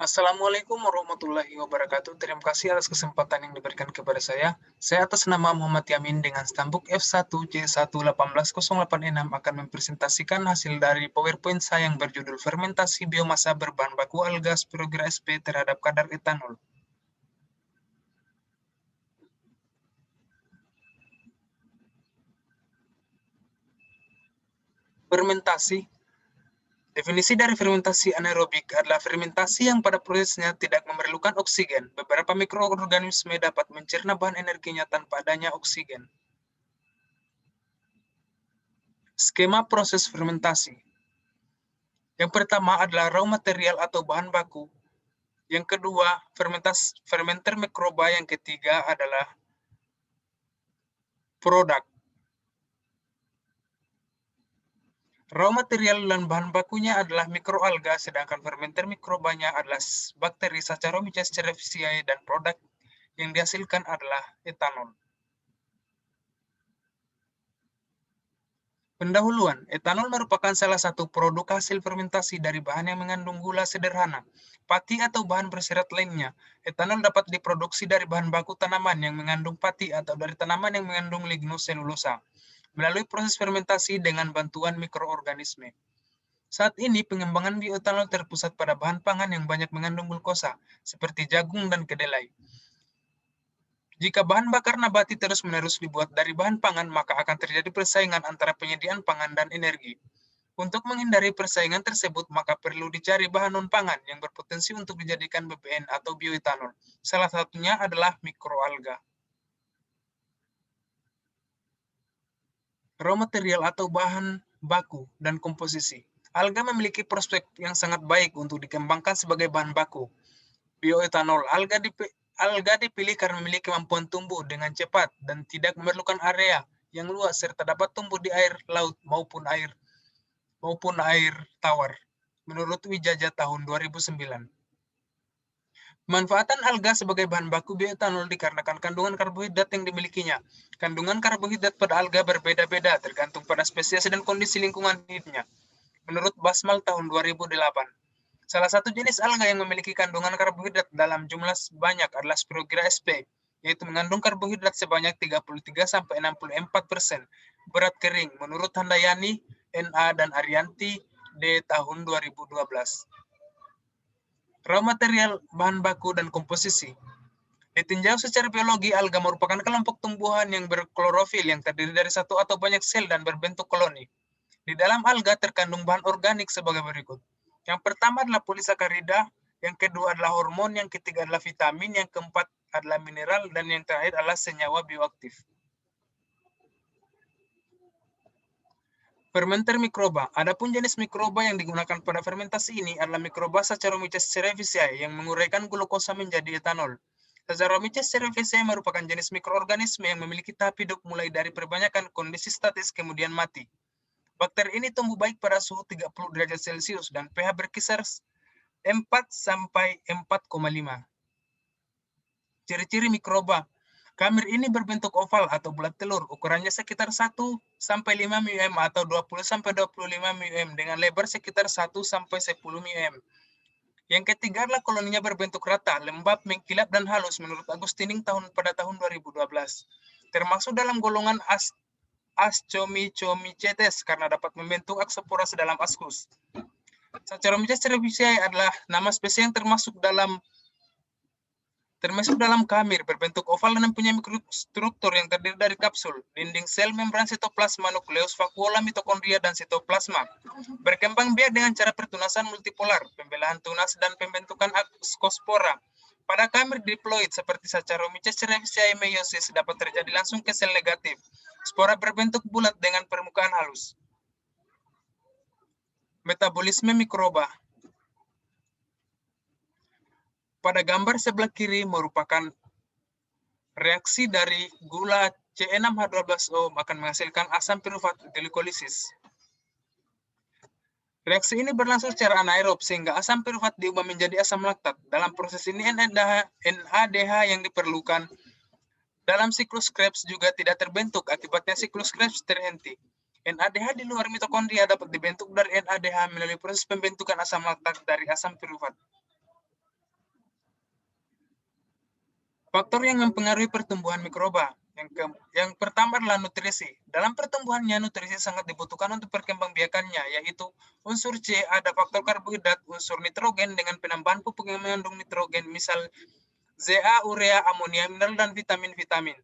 Assalamualaikum warahmatullahi wabarakatuh. Terima kasih atas kesempatan yang diberikan kepada saya. Saya atas nama Muhammad Yamin dengan stambuk F1C1180886 akan mempresentasikan hasil dari PowerPoint saya yang berjudul Fermentasi Biomasa Berbahan Baku Alga Spirogyra sp terhadap kadar etanol. Fermentasi. Definisi dari fermentasi anaerobik adalah fermentasi yang pada prosesnya tidak memerlukan oksigen. Beberapa mikroorganisme dapat mencerna bahan energinya tanpa adanya oksigen. Skema proses fermentasi. Yang pertama adalah raw material atau bahan baku. Yang kedua, fermenter mikroba. Yang ketiga adalah produk. Raw material dan bahan bakunya adalah mikroalga, sedangkan fermenter mikrobanya adalah bakteri Saccharomyces cerevisiae dan produk yang dihasilkan adalah etanol. Pendahuluan, etanol merupakan salah satu produk hasil fermentasi dari bahan yang mengandung gula sederhana, pati atau bahan berserat lainnya. Etanol dapat diproduksi dari bahan baku tanaman yang mengandung pati atau dari tanaman yang mengandung lignoselulosa, melalui proses fermentasi dengan bantuan mikroorganisme. Saat ini, pengembangan bioetanol terpusat pada bahan pangan yang banyak mengandung glukosa, seperti jagung dan kedelai. Jika bahan bakar nabati terus-menerus dibuat dari bahan pangan, maka akan terjadi persaingan antara penyediaan pangan dan energi. Untuk menghindari persaingan tersebut, maka perlu dicari bahan non-pangan yang berpotensi untuk dijadikan BBN atau bioetanol. Salah satunya adalah mikroalga. Raw material atau bahan baku dan komposisi. Alga memiliki prospek yang sangat baik untuk dikembangkan sebagai bahan baku. Bioetanol. Alga dipilih karena memiliki kemampuan tumbuh dengan cepat dan tidak memerlukan area yang luas serta dapat tumbuh di air laut maupun air tawar. Menurut Wijaja tahun 2009. Manfaatan alga sebagai bahan baku bioetanol dikarenakan kandungan karbohidrat yang dimilikinya. Kandungan karbohidrat pada alga berbeda-beda tergantung pada spesies dan kondisi lingkungan hidupnya. Menurut Basmal tahun 2008. Salah satu jenis alga yang memiliki kandungan karbohidrat dalam jumlah banyak adalah Spirogyra sp, yaitu mengandung karbohidrat sebanyak 33-64%. Berat kering, menurut Handayani, NA, dan Arianti, D. tahun 2012. Raw material, bahan baku, dan komposisi. Ditinjau secara biologi, alga merupakan kelompok tumbuhan yang berklorofil yang terdiri dari satu atau banyak sel dan berbentuk koloni. Di dalam alga terkandung bahan organik sebagai berikut. Yang pertama adalah polisakarida, yang kedua adalah hormon, yang ketiga adalah vitamin, yang keempat adalah mineral, dan yang terakhir adalah senyawa bioaktif. Fermenter mikroba. Adapun jenis mikroba yang digunakan pada fermentasi ini adalah mikroba Saccharomyces cerevisiae yang menguraikan glukosa menjadi etanol. Saccharomyces cerevisiae merupakan jenis mikroorganisme yang memiliki tahap hidup mulai dari perbanyakan kondisi statis kemudian mati. Bakteri ini tumbuh baik pada suhu 30 derajat Celcius dan pH berkisar 4 sampai 4,5. Ciri-ciri mikroba. Kamir ini berbentuk oval atau bulat telur, ukurannya sekitar 1 sampai 5 mm atau 20 sampai 25 mm dengan lebar sekitar 1 sampai 10 mm. Yang ketiga adalah koloninya berbentuk rata, lembab, mengkilap dan halus menurut Agustining pada tahun 2012. Termasuk dalam golongan Ascomycomicetes karena dapat membentuk aksopora sedalam askus. Saccharomyces cerevisiae adalah nama spesies yang termasuk dalam kamir, berbentuk oval dan mempunyai mikrostruktur yang terdiri dari kapsul, dinding sel, membran sitoplasma, nukleus, vakuola, mitokondria, dan sitoplasma. Berkembang biak dengan cara pertunasan multipolar, pembelahan tunas, dan pembentukan askospora. Pada kamir diploid seperti Saccharomyces cerevisiae meiosis dapat terjadi langsung ke sel negatif. Spora berbentuk bulat dengan permukaan halus. Metabolisme mikroba. Pada gambar sebelah kiri merupakan reaksi dari gula C6H12O akan menghasilkan asam pirufat glikolisis. Reaksi ini berlangsung secara anaerob sehingga asam pirufat diubah menjadi asam laktat. Dalam proses ini NADH yang diperlukan dalam siklus Krebs juga tidak terbentuk, akibatnya siklus Krebs terhenti. NADH di luar mitokondria dapat dibentuk dari NADH melalui proses pembentukan asam laktat dari asam pirufat. Faktor yang mempengaruhi pertumbuhan mikroba. Yang pertama adalah nutrisi. Dalam pertumbuhannya, nutrisi sangat dibutuhkan untuk perkembangbiakannya, yaitu unsur C, ada faktor karbohidrat, unsur nitrogen dengan penambahan pupuk yang mengandung nitrogen, misal ZA, urea, amonia, mineral, dan vitamin-vitamin.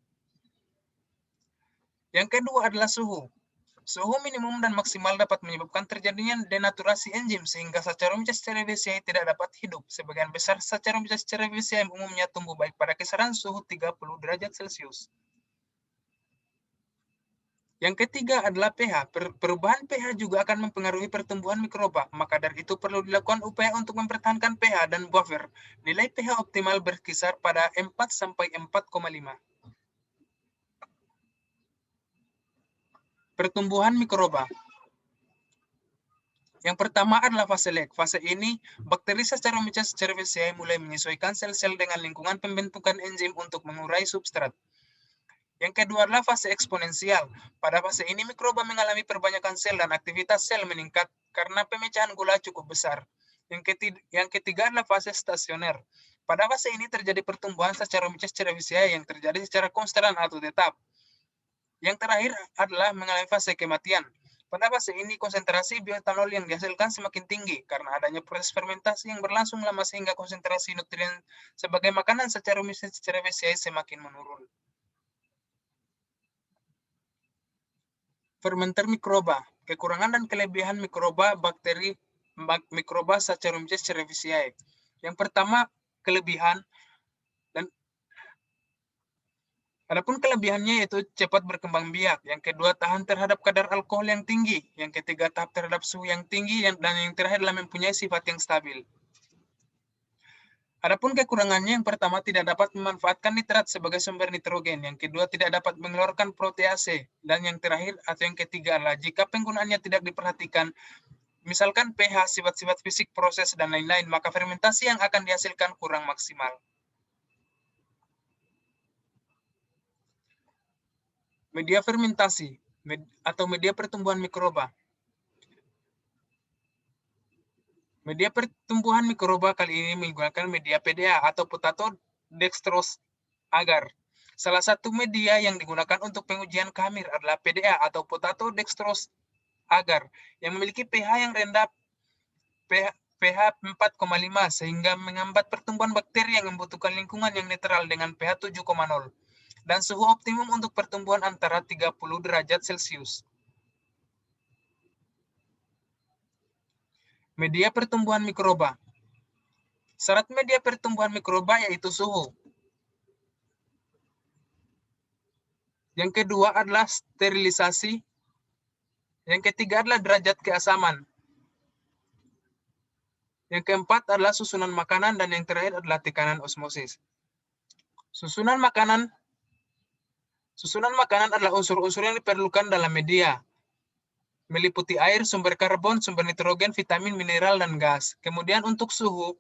Yang kedua adalah suhu. Suhu minimum dan maksimal dapat menyebabkan terjadinya denaturasi enzim sehingga Saccharomyces cerevisiae tidak dapat hidup. Sebagian besar Saccharomyces cerevisiae umumnya tumbuh baik pada kisaran suhu 30 derajat Celcius. Yang ketiga adalah pH. Perubahan pH juga akan mempengaruhi pertumbuhan mikroba. Maka dari itu perlu dilakukan upaya untuk mempertahankan pH dan buffer. Nilai pH optimal berkisar pada 4 sampai 4,5. Pertumbuhan mikroba. Yang pertama adalah fase lag. Fase ini, bakteri Saccharomyces cerevisiae mulai menyesuaikan sel-sel dengan lingkungan pembentukan enzim untuk mengurai substrat. Yang kedua adalah fase eksponensial. Pada fase ini, mikroba mengalami perbanyakan sel dan aktivitas sel meningkat karena pemecahan gula cukup besar. Yang ketiga adalah fase stasioner. Pada fase ini terjadi pertumbuhan Saccharomyces cerevisiae yang terjadi secara konstan atau tetap. Yang terakhir adalah mengalami fase kematian. Pada fase ini, konsentrasi bioetanol yang dihasilkan semakin tinggi karena adanya proses fermentasi yang berlangsung lama sehingga konsentrasi nutrien sebagai makanan Saccharomyces cerevisiae semakin menurun. Fermenter mikroba. Kekurangan dan kelebihan mikroba Saccharomyces cerevisiae. Yang pertama, kelebihan. Adapun kelebihannya yaitu cepat berkembang biak. Yang kedua, tahan terhadap kadar alkohol yang tinggi. Yang ketiga, tahap terhadap suhu yang tinggi. Dan yang terakhir adalah mempunyai sifat yang stabil. Adapun kekurangannya, yang pertama tidak dapat memanfaatkan nitrat sebagai sumber nitrogen. Yang kedua, tidak dapat mengeluarkan protease. Dan yang terakhir atau yang ketiga adalah jika penggunaannya tidak diperhatikan, misalkan pH, sifat-sifat fisik, proses, dan lain-lain, maka fermentasi yang akan dihasilkan kurang maksimal. Media fermentasi atau media pertumbuhan mikroba. Media pertumbuhan mikroba kali ini menggunakan media PDA atau potato dextrose agar. Salah satu media yang digunakan untuk pengujian khamir adalah PDA atau potato dextrose agar yang memiliki pH yang rendah pH 4,5 sehingga menghambat pertumbuhan bakteri yang membutuhkan lingkungan yang netral dengan pH 7,0 dan suhu optimum untuk pertumbuhan antara 30 derajat Celcius. Media pertumbuhan mikroba. Syarat media pertumbuhan mikroba yaitu suhu. Yang kedua adalah sterilisasi. Yang ketiga adalah derajat keasaman. Yang keempat adalah susunan makanan dan yang terakhir adalah tekanan osmosis. Susunan makanan adalah unsur-unsur yang diperlukan dalam media. Meliputi air, sumber karbon, sumber nitrogen, vitamin, mineral, dan gas. Kemudian untuk suhu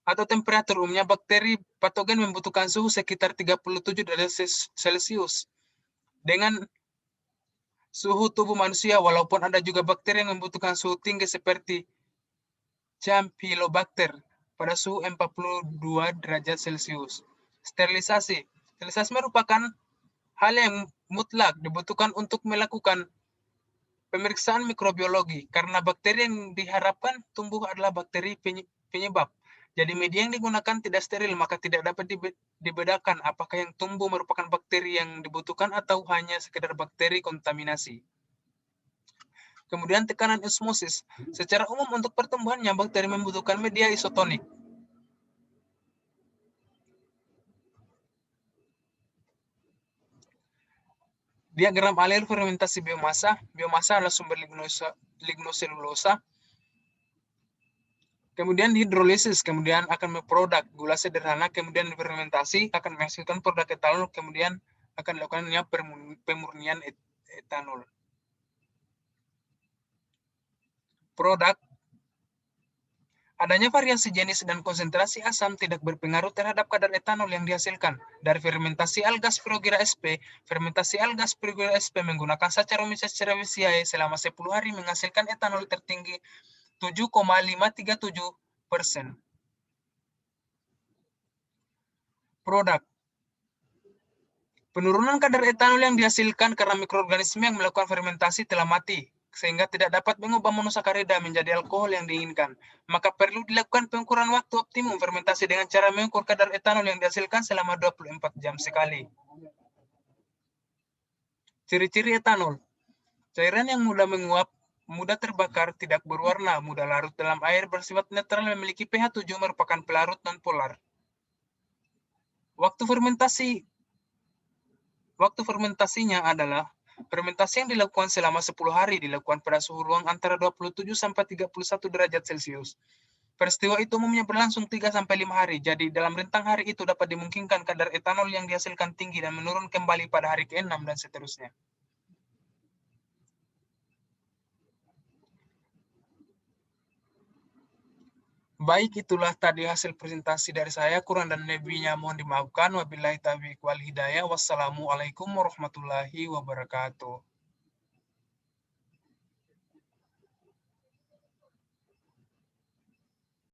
atau temperatur, umumnya bakteri patogen membutuhkan suhu sekitar 37 derajat Celcius. Dengan suhu tubuh manusia, walaupun ada juga bakteri yang membutuhkan suhu tinggi seperti Campylobacter pada suhu 42 derajat Celcius. Sterilisasi. Sterilisasi merupakan hal yang mutlak dibutuhkan untuk melakukan pemeriksaan mikrobiologi karena bakteri yang diharapkan tumbuh adalah bakteri penyebab. Jadi media yang digunakan tidak steril, maka tidak dapat dibedakan apakah yang tumbuh merupakan bakteri yang dibutuhkan atau hanya sekedar bakteri kontaminasi. Kemudian tekanan osmosis. Secara umum untuk pertumbuhannya, bakteri membutuhkan media isotonik. Diagram alel fermentasi biomasa. Biomasa adalah sumber lignoselulosa. Kemudian hidrolisis, kemudian akan memproduk gula sederhana, kemudian fermentasi akan menghasilkan produk etanol, kemudian akan dilakukannya pemurnian etanol. Produk. Adanya variasi jenis dan konsentrasi asam tidak berpengaruh terhadap kadar etanol yang dihasilkan. Dari fermentasi alga Spirogyra sp, fermentasi alga Spirogyra sp menggunakan Saccharomyces cerevisiae selama 10 hari menghasilkan etanol tertinggi 7,537%. Produk. Penurunan kadar etanol yang dihasilkan karena mikroorganisme yang melakukan fermentasi telah mati, sehingga tidak dapat mengubah monosakarida menjadi alkohol yang diinginkan. Maka perlu dilakukan pengukuran waktu optimum fermentasi dengan cara mengukur kadar etanol yang dihasilkan selama 24 jam sekali. Ciri-ciri etanol. Cairan yang mudah menguap, mudah terbakar, tidak berwarna, mudah larut dalam air, bersifat netral, memiliki pH 7, merupakan pelarut non-polar. Waktu fermentasinya adalah fermentasi yang dilakukan selama 10 hari, dilakukan pada suhu ruang antara 27 sampai 31 derajat Celcius. Peristiwa itu umumnya berlangsung 3 sampai 5 hari. Jadi dalam rentang hari itu dapat dimungkinkan kadar etanol yang dihasilkan tinggi dan menurun kembali pada hari ke-6 dan seterusnya. Baik, itulah tadi hasil presentasi dari saya. Kurang dan lebihnya mohon dimaafkan. Wabillahi taufiq wal hidayah. Wassalamualaikum warahmatullahi wabarakatuh.